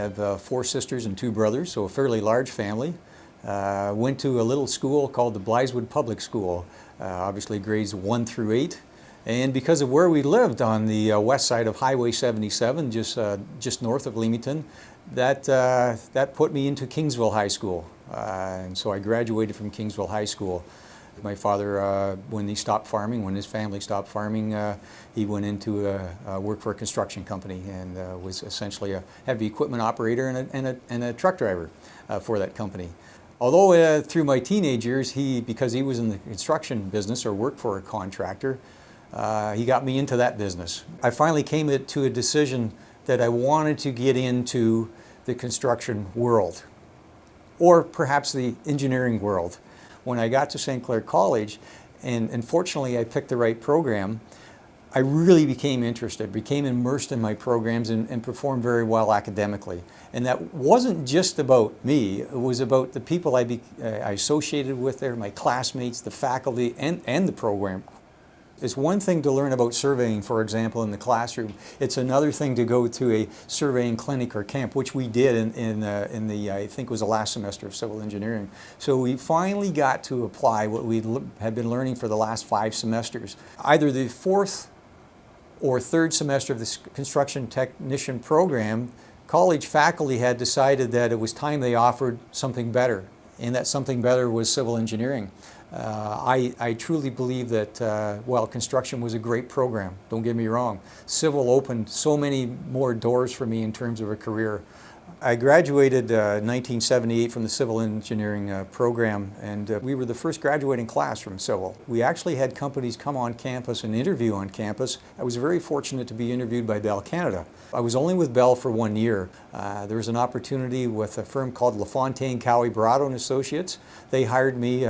have 4 sisters and 2 brothers, so a fairly large family. Went to a little school called the Blytheswood Public School, obviously grades 1 through 8. And because of where we lived on the west side of Highway 77, just north of Leamington, that put me into Kingsville High School. And so I graduated from Kingsville High School. My father, when his family stopped farming, he went into work for a construction company and was essentially a heavy equipment operator and a truck driver for that company. Although through my teenage years, because he was in the construction business or worked for a contractor, he got me into that business. I finally came to a decision that I wanted to get into the construction world, or perhaps the engineering world. When I got to St. Clair College, and fortunately I picked the right program, I really became interested, became immersed in my programs and performed very well academically. And that wasn't just about me, it was about the people I associated with there, my classmates, the faculty, and the program. It's one thing to learn about surveying, for example, in the classroom. It's another thing to go to a surveying clinic or camp, which we did in the I think it was the last semester of civil engineering. So we finally got to apply what we had been learning for the last 5 semesters. Either the 4th or 3rd semester of the construction technician program, college faculty had decided that it was time they offered something better, and that something better was civil engineering. I truly believe that while construction was a great program, don't get me wrong, civil opened so many more doors for me in terms of a career. I graduated in 1978 from the civil engineering program, and we were the first graduating class from civil. We actually had companies come on campus and interview on campus. I was very fortunate to be interviewed by Bell Canada. I was only with Bell for 1 year. There was an opportunity with a firm called LaFontaine, Cowie, Barato and Associates. They hired me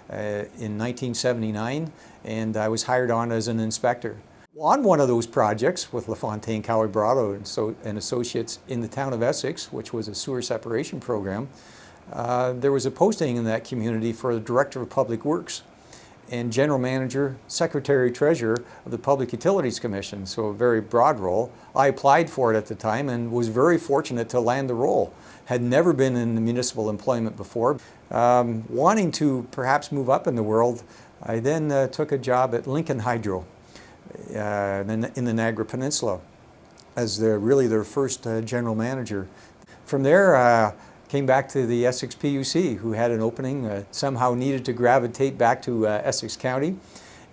in 1979, and I was hired on as an inspector. On one of those projects with LaFontaine, Cowie, Barato and Associates in the town of Essex, which was a sewer separation program, there was a posting in that community for the Director of Public Works and General Manager, Secretary Treasurer of the Public Utilities Commission, so a very broad role. I applied for it at the time and was very fortunate to land the role. Had never been in the employment before. Wanting to perhaps move up in the world, I then took a job at Lincoln Hydro in the Niagara Peninsula as really their first general manager. From there, came back to the Essex PUC, who had an opening, somehow needed to gravitate back to Essex County,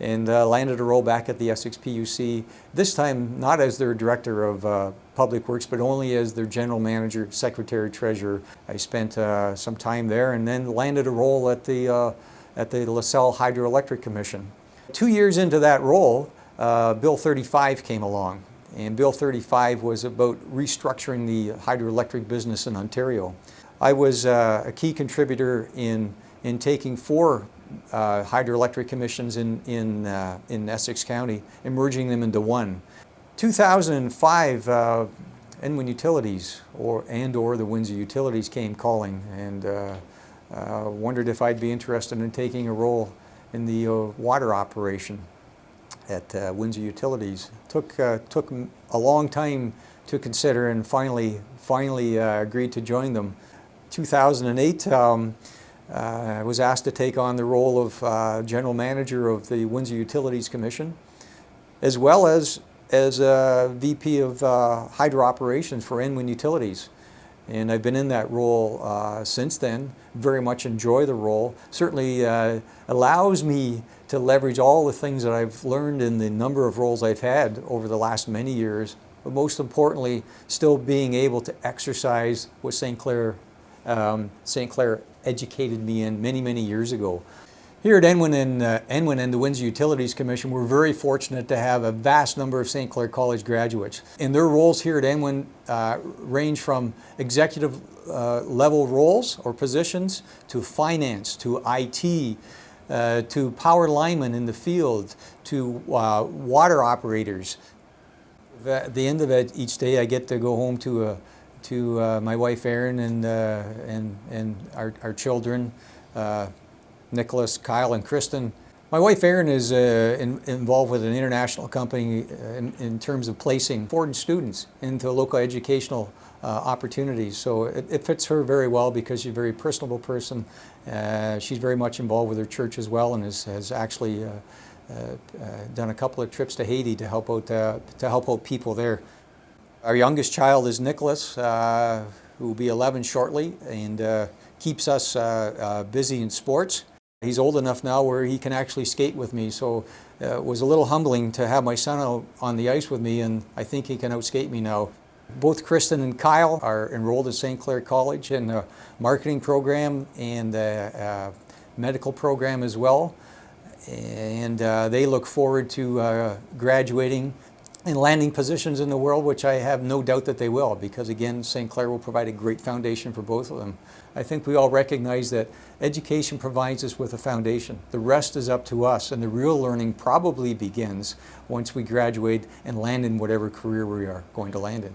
and landed a role back at the Essex PUC, this time not as their Director of Public Works, but only as their General Manager, Secretary Treasurer. I spent some time there and then landed a role at the LaSalle Hydroelectric Commission. 2 years into that role, Bill 35 came along, and Bill 35 was about restructuring the hydroelectric business in Ontario. I was a key contributor in taking 4 hydroelectric commissions in Essex County and merging them into one. 2005, Enwin Utilities or the Windsor Utilities came calling, and wondered if I'd be interested in taking a role in the water operation at Windsor Utilities. Took a long time to consider, and finally agreed to join them. 2008, I was asked to take on the role of General Manager of the Windsor Utilities Commission, as well as VP of Hydro Operations for Enwin Utilities. And I've been in that role since then. Very much enjoy the role. Certainly allows me to leverage all the things that I've learned in the number of roles I've had over the last many years, but most importantly, still being able to exercise what St. Clair educated me in many years ago. Here at Enwin and the Windsor Utilities Commission, we're very fortunate to have a vast number of St. Clair College graduates. And their roles here at Enwin range from executive level roles or positions to finance, to IT, to power linemen in the field, to water operators. At the end of it, each day I get to go home to my wife Erin and our children, Nicholas, Kyle, and Kristen. My wife Erin is involved with an international company in terms of placing foreign students into local educational opportunities. So it fits her very well because she's a very personable person. She's very much involved with her church as well, and has actually done a couple of trips to Haiti to help out people there. Our youngest child is Nicholas, who will be 11 shortly, and keeps us busy in sports. He's old enough now where he can actually skate with me, so it was a little humbling to have my son out on the ice with me, and I think he can outskate me now. Both Kristen and Kyle are enrolled at St. Clair College in the marketing program and the medical program as well, and they look forward to graduating and landing positions in the world, which I have no doubt that they will, because again, St. Clair will provide a great foundation for both of them. I think we all recognize that education provides us with a foundation. The rest is up to us, and the real learning probably begins once we graduate and land in whatever career we are going to land in.